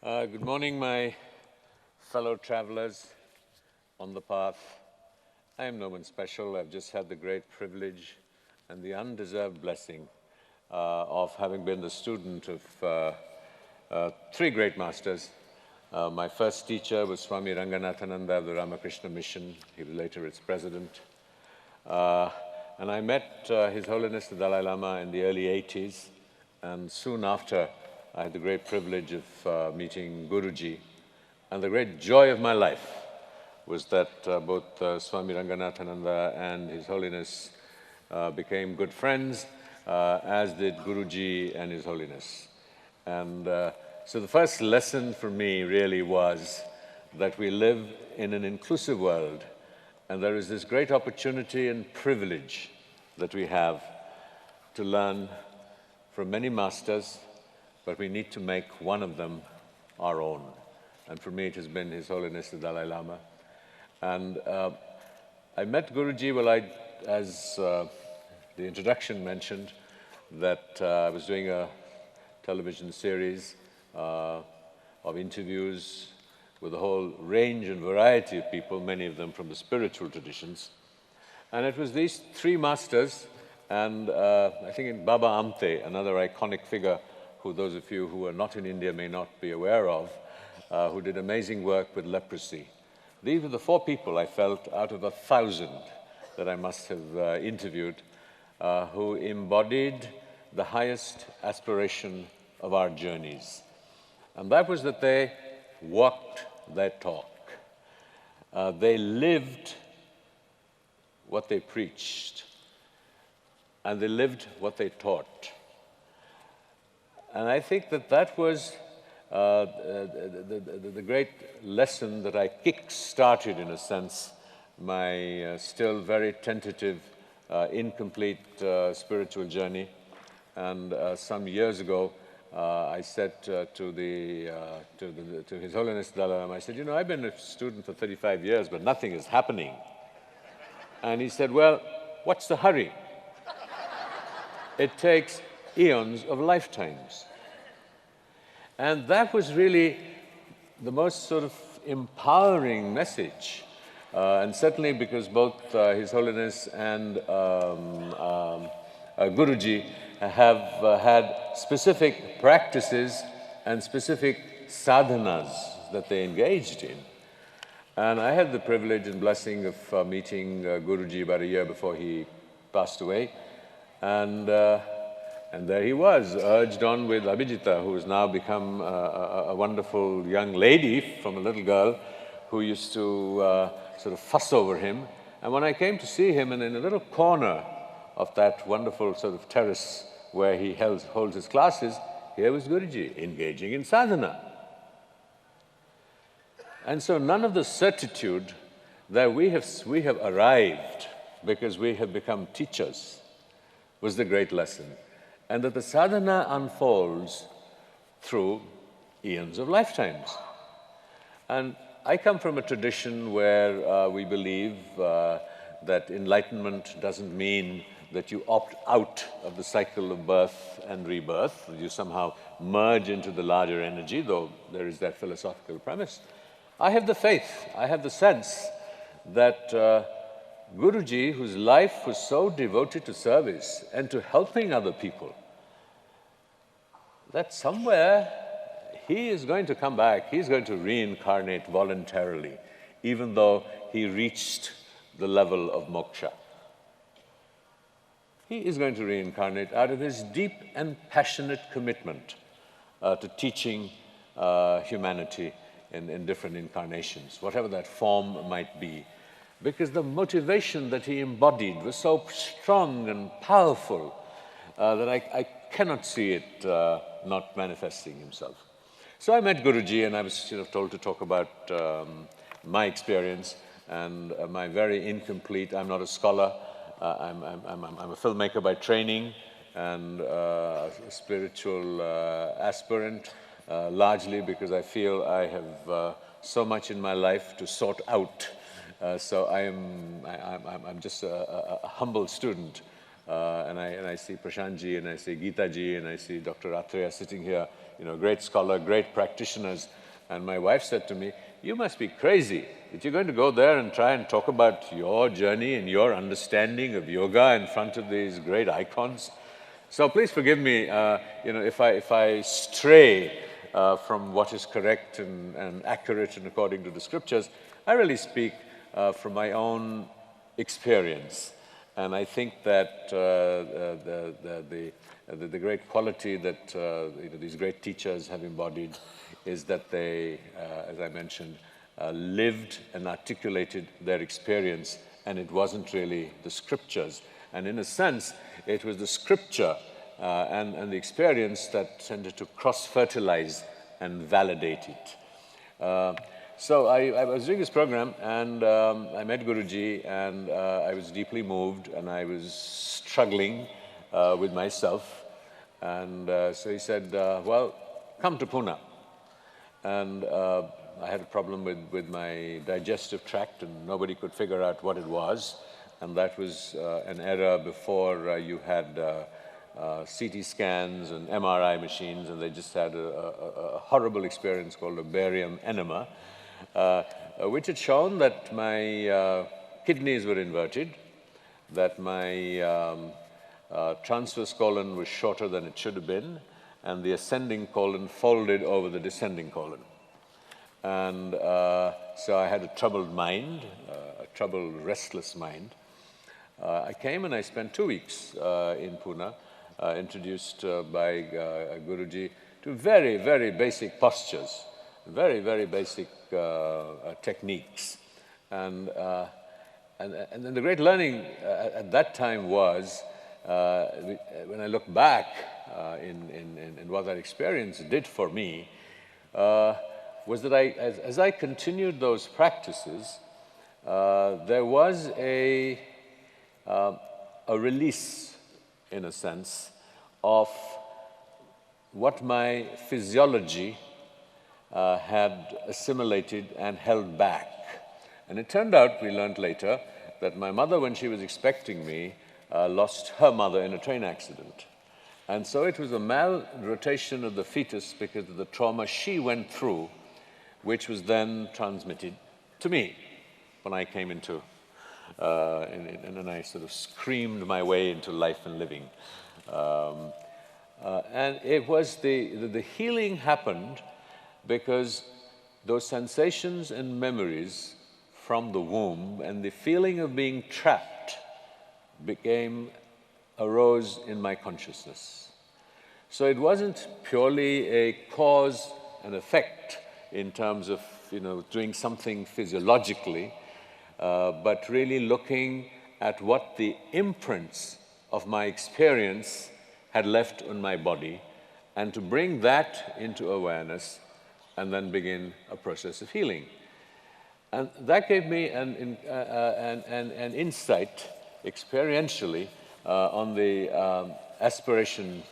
Good morning, my fellow travelers on the path. I am no one special. I've just had the great privilege and the undeserved blessing of having been the student of three great masters. My first teacher was Swami Ranganathananda of the Ramakrishna Mission. He was later its president. And I met His Holiness the Dalai Lama in the early 80s, and soon after I had the great privilege of meeting Guruji. And the great joy of my life was that both Swami Ranganathananda and His Holiness became good friends, as did Guruji and His Holiness. And so the first lesson for me really was that we live in an inclusive world, and there is this great opportunity and privilege that we have to learn from many masters, but we need to make one of them our own. And for me, it has been His Holiness the Dalai Lama. And I met Guruji, as the introduction mentioned, that I was doing a television series of interviews with a whole range and variety of people, many of them from the spiritual traditions. And it was these three masters, and I think in Baba Amte, another iconic figure who those of you who are not in India may not be aware of, who did amazing work with leprosy. These were the four people I felt out of 1,000 that I must have interviewed, who embodied the highest aspiration of our journeys. And that was that they walked their talk. They lived what they preached, and they lived what they taught. And I think that that was the great lesson that I kick-started, in a sense, my still very tentative, incomplete spiritual journey. And some years ago, I said to His Holiness Dalai Lama, I said, you know, I've been a student for 35 years, but nothing is happening. And he said, well, what's the hurry? It takes eons of lifetimes. And that was really the most sort of empowering message. And certainly because both His Holiness and Guruji have had specific practices and specific sadhanas that they engaged in. And I had the privilege and blessing of meeting Guruji about a year before he passed away. And there he was, urged on with Abhijita, who has now become a wonderful young lady from a little girl who used to sort of fuss over him. And when I came to see him, and in a little corner of that wonderful sort of terrace where he holds his classes, here was Guruji engaging in sadhana. And so none of the certitude that we have arrived because we have become teachers was the great lesson. And that the sadhana unfolds through eons of lifetimes. And I come from a tradition where we believe that enlightenment doesn't mean that you opt out of the cycle of birth and rebirth, that you somehow merge into the larger energy, though there is that philosophical premise. I have the faith, I have the sense that Guruji, whose life was so devoted to service and to helping other people, that somewhere he is going to come back, he's going to reincarnate voluntarily, even though he reached the level of moksha. He is going to reincarnate out of his deep and passionate commitment to teaching humanity in different incarnations, whatever that form might be. Because the motivation that he embodied was so strong and powerful that I cannot see it not manifesting himself. So I met Guruji, and I was told to talk about my experience and my very incomplete, I'm not a scholar, I'm a filmmaker by training and a spiritual aspirant, largely because I feel I have so much in my life to sort out. So I'm just a humble student And I see Prashantji, and I see Geetaji, and I see Dr. Atreya sitting here, great scholar, great practitioners. And my wife said to me, "You must be crazy that you're going to go there and try and talk about your journey and your understanding of yoga in front of these great icons." So please forgive me, if I stray from what is correct and accurate and according to the scriptures. I really speak from my own experience. And I think that the great quality that these great teachers have embodied is that they, as I mentioned, lived and articulated their experience, and it wasn't really the scriptures. And in a sense, it was the scripture and the experience that tended to cross-fertilize and validate it. So I was doing this program, and I met Guruji, and I was deeply moved, and I was struggling with myself. And so he said, well, come to Pune. And I had a problem with my digestive tract, and nobody could figure out what it was. And that was an era before you had CT scans and MRI machines, and they just had a horrible experience called a barium enema, which had shown that my kidneys were inverted, that my transverse colon was shorter than it should have been, and the ascending colon folded over the descending colon. And so I had a troubled mind, a troubled, restless mind. I came and I spent 2 weeks in Pune, introduced by Guruji to very, very basic postures, very, very basic techniques. And then the great learning at that time was, when I look back in what that experience did for me, was that as I continued those practices, there was a release, in a sense, of what my physiology had assimilated and held back. And it turned out, we learned later, that my mother, when she was expecting me, lost her mother in a train accident. And so it was a malrotation of the fetus because of the trauma she went through, which was then transmitted to me when I came into, and I sort of screamed my way into life and living. And it was the healing happened because those sensations and memories from the womb and the feeling of being trapped arose in my consciousness. So it wasn't purely a cause and effect in terms of, doing something physiologically, but really looking at what the imprints of my experience had left on my body, and to bring that into awareness and then begin a process of healing. And that gave me an insight experientially on the aspiration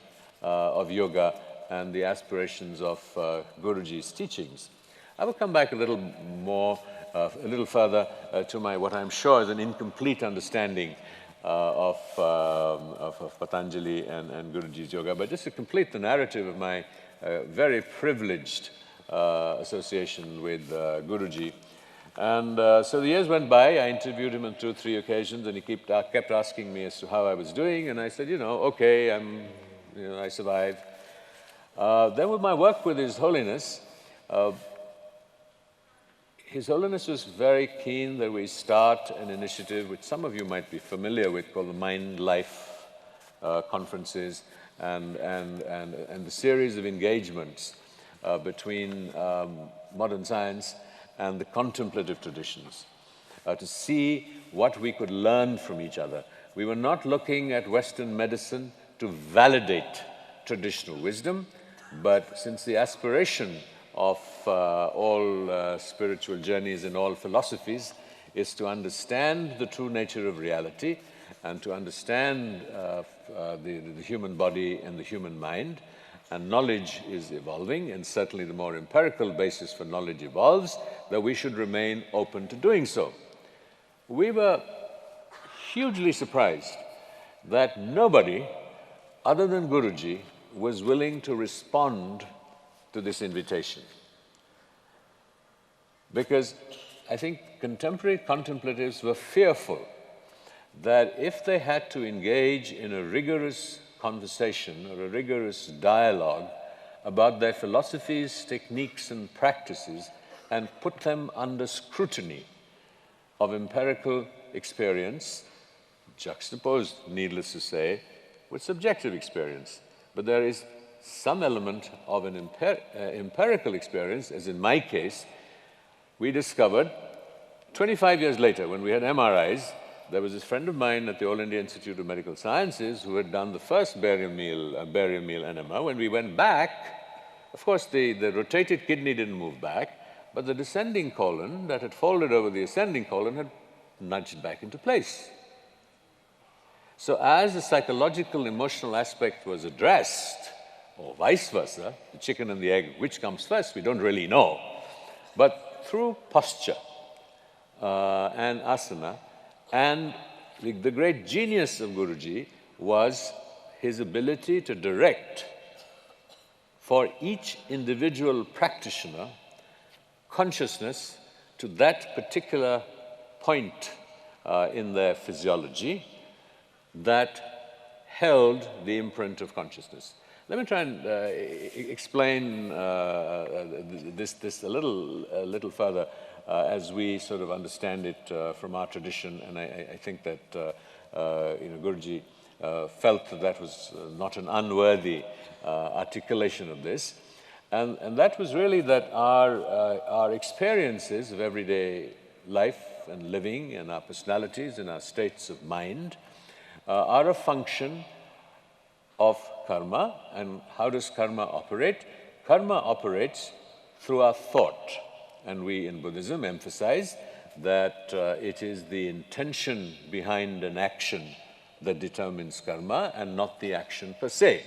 of yoga and the aspirations of Guruji's teachings. I will come back a little more, a little further to what I'm sure is an incomplete understanding of Patanjali and Guruji's yoga, but just to complete the narrative of my very privileged association with Guruji. And so the years went by. I interviewed him on 2 or 3 occasions, and he kept asking me as to how I was doing, and I said, okay, I survived. Then with my work with His Holiness was very keen that we start an initiative which some of you might be familiar with, called the Mind Life conferences, and the series of engagements between modern science and the contemplative traditions, to see what we could learn from each other. We were not looking at Western medicine to validate traditional wisdom, but since the aspiration of all spiritual journeys and all philosophies is to understand the true nature of reality and to understand the human body and the human mind, and knowledge is evolving, and certainly the more empirical basis for knowledge evolves, that we should remain open to doing so. We were hugely surprised that nobody other than Guruji was willing to respond to this invitation. Because I think contemporary contemplatives were fearful that if they had to engage in a rigorous conversation or a rigorous dialogue about their philosophies, techniques and practices and put them under scrutiny of empirical experience, juxtaposed, needless to say, with subjective experience. But there is some element of an empirical experience, as in my case. We discovered 25 years later, when we had MRIs, there was this friend of mine at the All India Institute of Medical Sciences who had done the first barium meal enema. When we went back, of course, the rotated kidney didn't move back, but the descending colon that had folded over the ascending colon had nudged back into place. So as the psychological, emotional aspect was addressed, or vice versa, the chicken and the egg, which comes first, we don't really know. But through posture and asana, and the great genius of Guruji was his ability to direct for each individual practitioner consciousness to that particular point in their physiology that held the imprint of consciousness. Let me try and explain this a little further as we sort of understand it from our tradition, and I think that Guruji felt that that was not an unworthy articulation of this, and that was really that our experiences of everyday life and living and our personalities and our states of mind are a function of karma. And how does karma operate? Karma operates through our thought. And we in Buddhism emphasize that it is the intention behind an action that determines karma and not the action per se.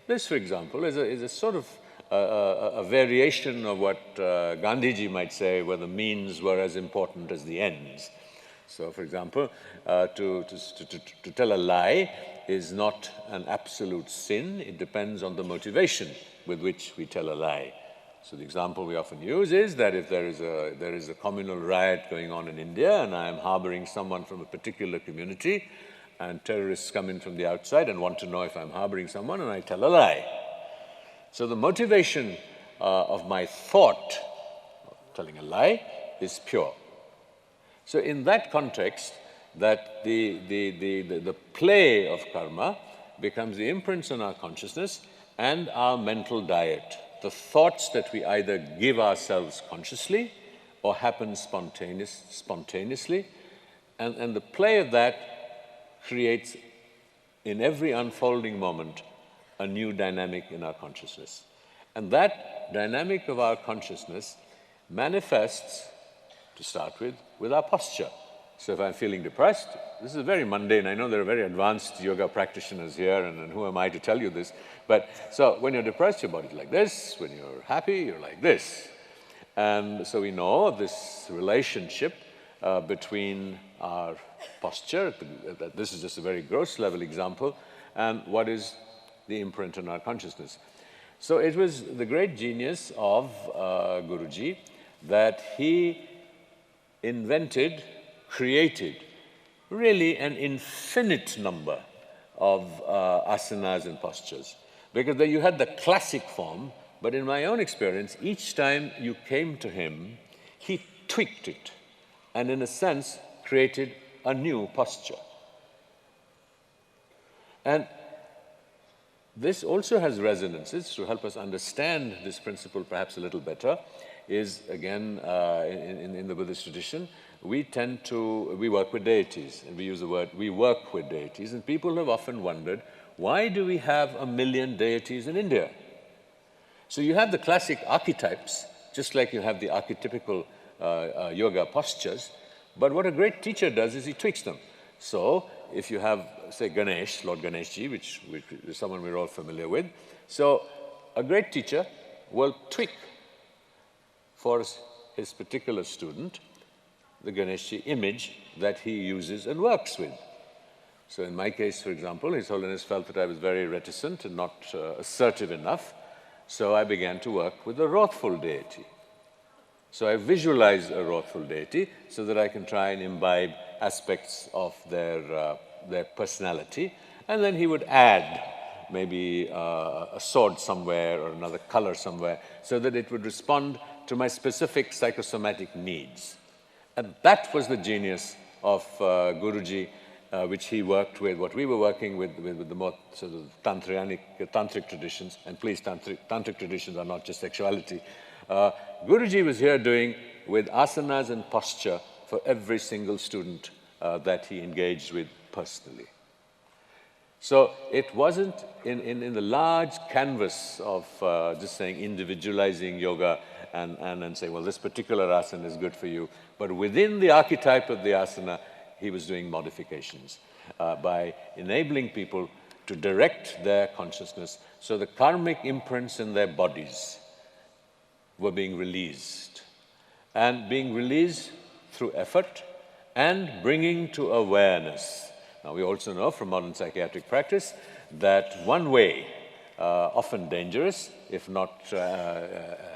This, for example, is a sort of a variation of what Gandhiji might say, where the means were as important as the ends. So, for example, to tell a lie is not an absolute sin. It depends on the motivation with which we tell a lie. So the example we often use is that if there is a communal riot going on in India and I am harboring someone from a particular community and terrorists come in from the outside and want to know if I'm harboring someone, and I tell a lie. So the motivation of my thought, telling a lie, is pure. So in that context, that the play of karma becomes the imprints on our consciousness and our mental diet. The thoughts that we either give ourselves consciously or happen spontaneously, and the play of that creates in every unfolding moment a new dynamic in our consciousness. And that dynamic of our consciousness manifests, to start with our posture. So if I'm feeling depressed, this is very mundane. I know there are very advanced yoga practitioners here, and who am I to tell you this? But so when you're depressed, your body's like this. When you're happy, you're like this. And so we know of this relationship between our posture, this is just a very gross level example, and what is the imprint on our consciousness. So it was the great genius of Guruji that he invented, created really an infinite number of asanas and postures. Because you had the classic form, but in my own experience, each time you came to him, he tweaked it and in a sense created a new posture. And this also has resonances to help us understand this principle perhaps a little better. Is again, in the Buddhist tradition, we work with deities, and we use the word, we work with deities, and people have often wondered, why do we have 1 million deities in India? So you have the classic archetypes, just like you have the archetypical yoga postures, but what a great teacher does is he tweaks them. So if you have, say, Ganesh, Lord Ganeshji, which is someone we're all familiar with, so a great teacher will tweak for his particular student the Ganeshji image that he uses and works with. So in my case, for example, His Holiness felt that I was very reticent and not assertive enough, so I began to work with a wrathful deity. So I visualized a wrathful deity so that I can try and imbibe aspects of their personality, and then he would add maybe a sword somewhere or another color somewhere so that it would respond to my specific psychosomatic needs. And that was the genius of Guruji, which he worked with, what we were working with the more sort of tantric traditions, and please, tantric traditions are not just sexuality. Guruji was here doing with asanas and posture for every single student that he engaged with personally. So it wasn't in the large canvas of just saying individualizing yoga and saying, well, this particular asana is good for you. But within the archetype of the asana, he was doing modifications by enabling people to direct their consciousness so the karmic imprints in their bodies were being released, and being released through effort and bringing to awareness. Now, we also know from modern psychiatric practice that one way, often dangerous, if not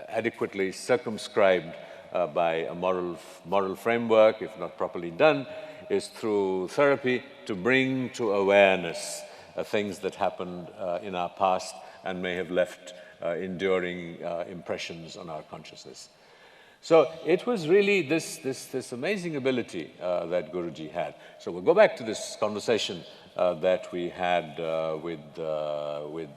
adequately circumscribed by a moral framework, if not properly done, is through therapy to bring to awareness things that happened in our past and may have left enduring impressions on our consciousness. So it was really this amazing ability that Guruji had. So we'll go back to this conversation that we had with the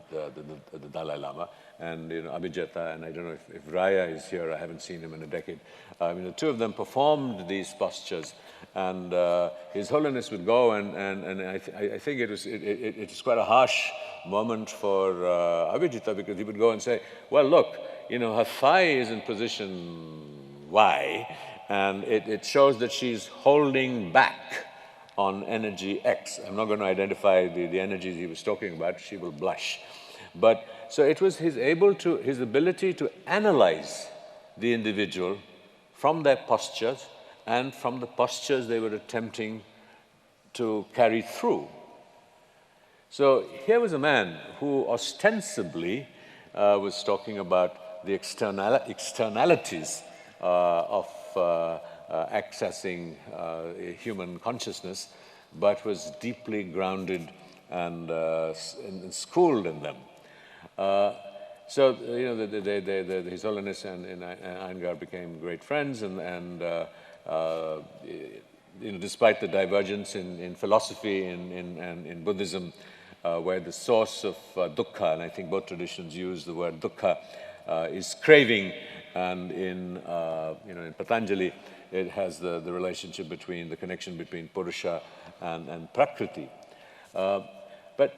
Dalai Lama and Abhijata, and I don't know if Raya is here. I haven't seen him in a decade. The two of them performed these postures, and His Holiness would go and I think it was quite a harsh moment for Abhijita, because he would go and say, well, look, her thigh is in position Y, and it shows that she's holding back on energy X. I'm not going to identify the energies he was talking about. She will blush. But so it was his ability to analyze the individual from their postures and from the postures they were attempting to carry through. So here was a man who ostensibly was talking about the externalities of accessing human consciousness, but was deeply grounded and schooled in them. So His Holiness and Iyengar became great friends, and despite the divergence in philosophy and in Buddhism, where the source of dukkha, and I think both traditions use the word dukkha, is craving, and in Patanjali it has the relationship between the connection between Purusha and Prakriti. But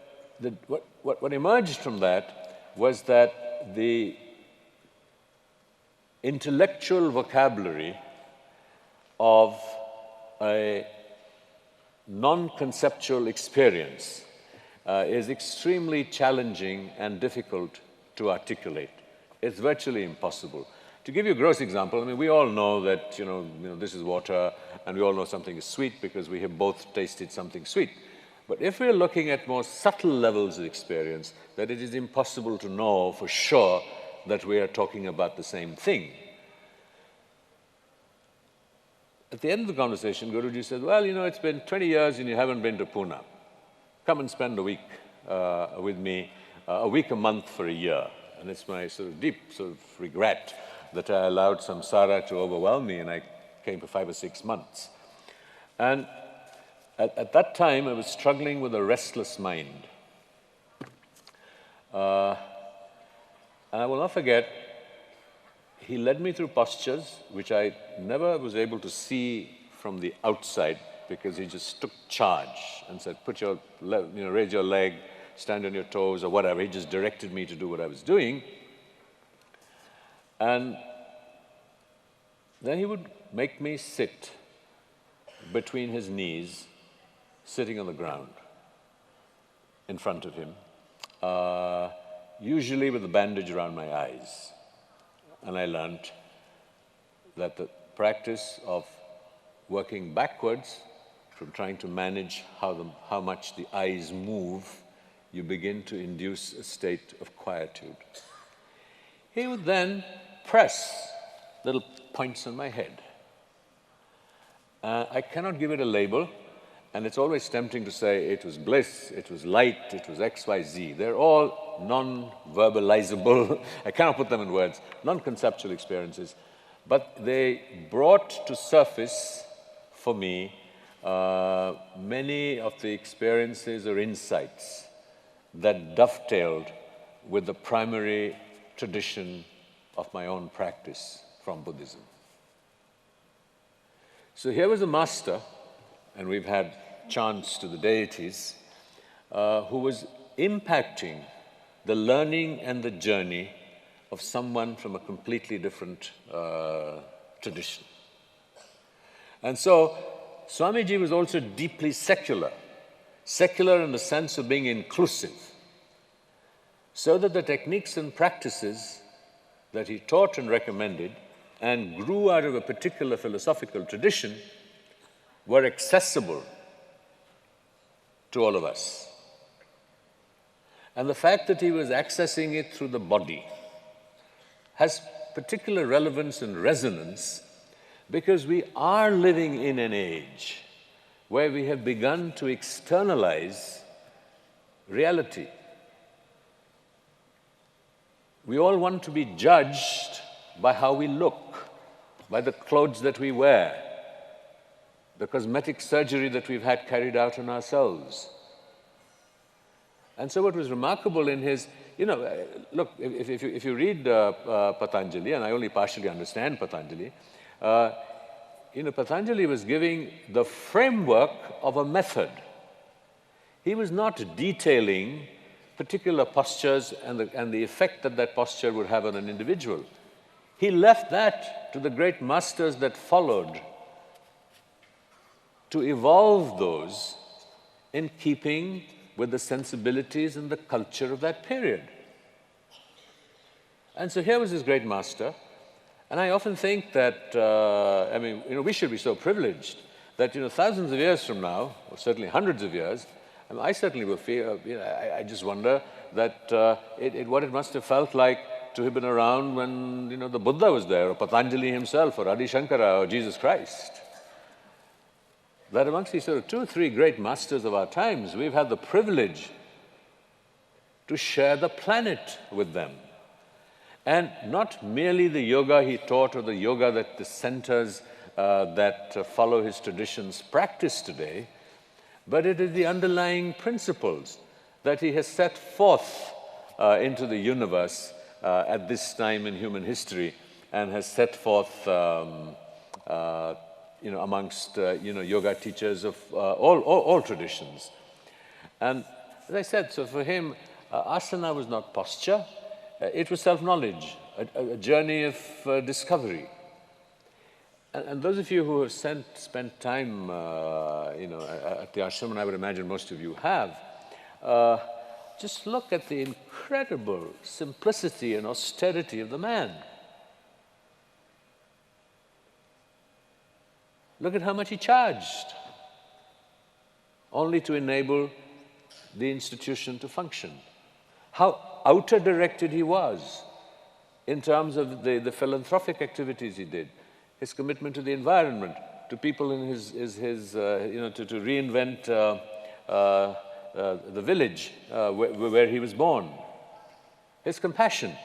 what emerged from that was that the intellectual vocabulary of a non-conceptual experience is extremely challenging and difficult to articulate. It's virtually impossible. To give you a gross example, we all know that this is water, and we all know something is sweet because we have both tasted something sweet. But if we're looking at more subtle levels of experience, that it is impossible to know for sure that we are talking about the same thing. At the end of the conversation, Guruji said, well, it's been 20 years and you haven't been to Pune. Come and spend a week with me, a week a month for a year. And it's my deep regret that I allowed samsara to overwhelm me, and I came for 5 or 6 months. And at that time, I was struggling with a restless mind. And I will not forget, he led me through postures which I never was able to see from the outside, because he just took charge and said, raise your leg, stand on your toes, or whatever. He just directed me to do what I was doing. And then he would make me sit between his knees, sitting on the ground in front of him, usually with a bandage around my eyes. And I learned that the practice of working backwards from trying to manage how much the eyes move, you begin to induce a state of quietude. He would then press little points on my head. I cannot give it a label, and it's always tempting to say it was bliss, it was light, it was X, Y, Z. They're all non-verbalizable, I cannot put them in words, non-conceptual experiences. But they brought to surface for me many of the experiences or insights that dovetailed with the primary tradition of my own practice from Buddhism. So here was a master, and we've had chants to the deities, who was impacting the learning and the journey of someone from a completely different tradition. And so, Swamiji was also deeply secular. Secular in the sense of being inclusive, so that the techniques and practices that he taught and recommended and grew out of a particular philosophical tradition were accessible to all of us. And the fact that he was accessing it through the body has particular relevance and resonance because we are living in an age where we have begun to externalize reality. We all want to be judged by how we look, by the clothes that we wear, the cosmetic surgery that we've had carried out on ourselves. And so what was remarkable in his, look, if you read Patanjali, and I only partially understand Patanjali, Patanjali was giving the framework of a method. He was not detailing particular postures and the effect that that posture would have on an individual. He left that to the great masters that followed to evolve those in keeping with the sensibilities and the culture of that period. And so here was this great master, and I often think that, we should be so privileged that, thousands of years from now, or certainly hundreds of years, I certainly will feel, I just wonder that what it must have felt like to have been around when, the Buddha was there, or Patanjali himself, or Adi Shankara, or Jesus Christ. That amongst these sort of 2 or 3 great masters of our times, we've had the privilege to share the planet with them. And not merely the yoga he taught or the yoga that the centers that follow his traditions practice today, but it is the underlying principles that he has set forth into the universe at this time in human history and has set forth amongst yoga teachers of all traditions. And as I said, so for him, asana was not posture, it was self-knowledge, a journey of discovery. And those of you who have spent time, at the ashram, and I would imagine most of you have, just look at the incredible simplicity and austerity of the man. Look at how much he charged, only to enable the institution to function. How outer-directed he was in terms of the philanthropic activities he did, his commitment to the environment, to people in to reinvent the village where he was born, his compassion.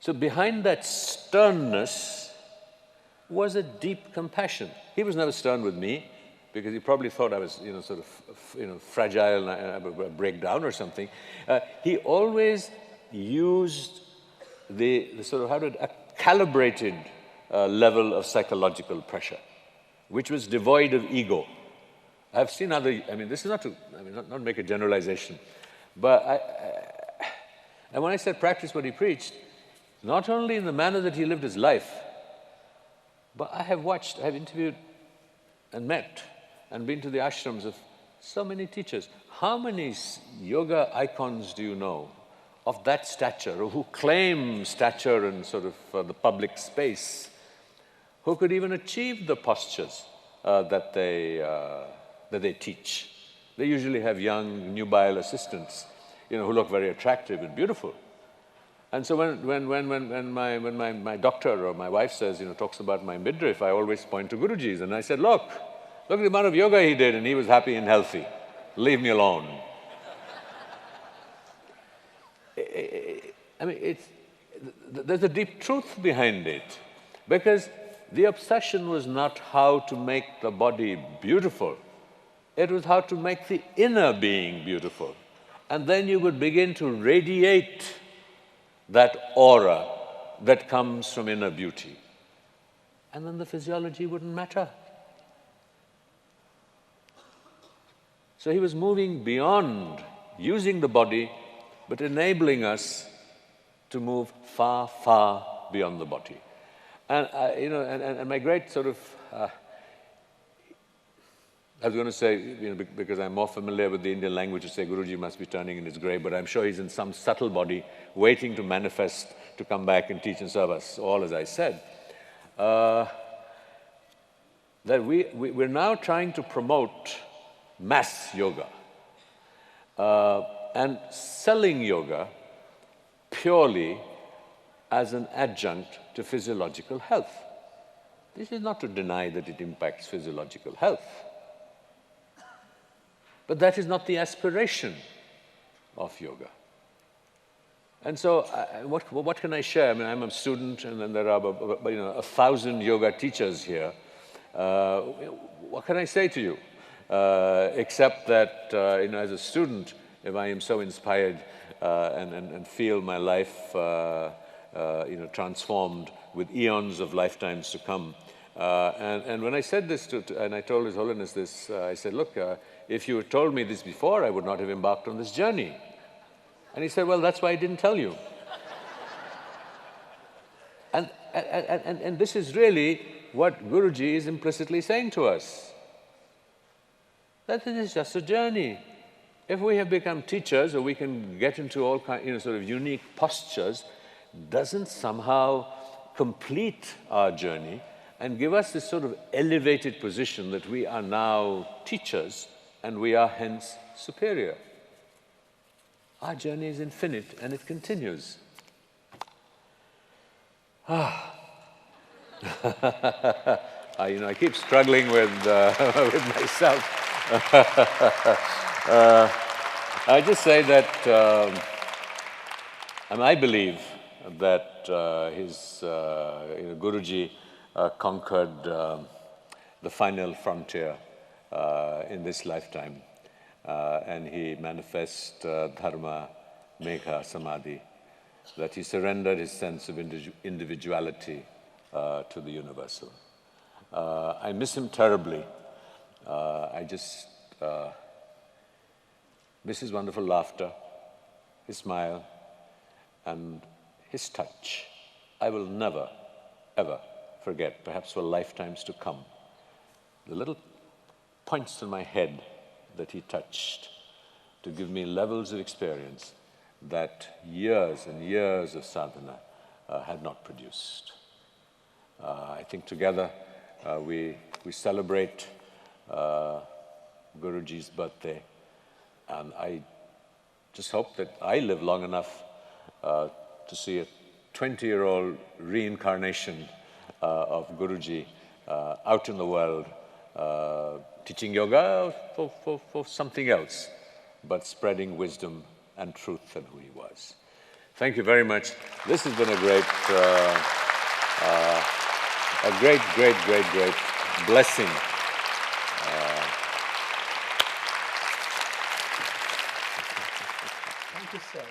So behind that sternness was a deep compassion. He was never stern with me because he probably thought I was, fragile and I would break down or something. He always used the sort of a calibrated level of psychological pressure, which was devoid of ego. I've seen other, this is not to, not make a generalization, but and when I said practice what he preached, not only in the manner that he lived his life, but I have interviewed and met and been to the ashrams of so many teachers. How many yoga icons do you know of that stature, or who claim stature in sort of the public space, who could even achieve the postures that they teach. They usually have young, nubile assistants, who look very attractive and beautiful. And so when my doctor or my wife says, talks about my midriff, I always point to Guruji's, and I said, look at the amount of yoga he did, and he was happy and healthy. Leave me alone. I mean, there's a deep truth behind it, because the obsession was not how to make the body beautiful, it was how to make the inner being beautiful. And then you would begin to radiate that aura that comes from inner beauty. And then the physiology wouldn't matter. So he was moving beyond using the body, but enabling us to move far, far beyond the body. And and my great sort of, I was going to say, because I'm more familiar with the Indian language, to say Guruji must be turning in his grave, but I'm sure he's in some subtle body waiting to manifest, to come back and teach and serve us all, as I said. That we're now trying to promote mass yoga and selling yoga purely as an adjunct to physiological health. This is not to deny that it impacts physiological health, but that is not the aspiration of yoga. And so, what can I share? I mean, I'm a student, and then there are 1,000 yoga teachers here. What can I say to you? Except that, as a student, if I am so inspired and feel my life, transformed with eons of lifetimes to come. And when I said this and I told His Holiness this, I said, look, if you had told me this before, I would not have embarked on this journey. And he said, well, that's why I didn't tell you. And this is really what Guruji is implicitly saying to us, that it is just a journey. If we have become teachers, or we can get into all kinds, sort of unique postures, doesn't somehow complete our journey and give us this sort of elevated position that we are now teachers and we are hence superior. Our journey is infinite and it continues. I keep struggling with myself. I just say that, and I believe that Guruji conquered the final frontier in this lifetime, and he manifests dharma, megha, samadhi, that he surrendered his sense of individuality to the universal. I miss him terribly. I just miss his wonderful laughter, his smile, and his touch. I will never, ever forget, perhaps for lifetimes to come, the little points in my head that he touched to give me levels of experience that years and years of sadhana had not produced. I think together we celebrate Guruji's birthday, and I just hope that I live long enough to see a 20-year-old reincarnation of Guruji out in the world, teaching yoga for something else, but spreading wisdom and truth and who he was. Thank you very much. This has been a great blessing. Thank you, sir.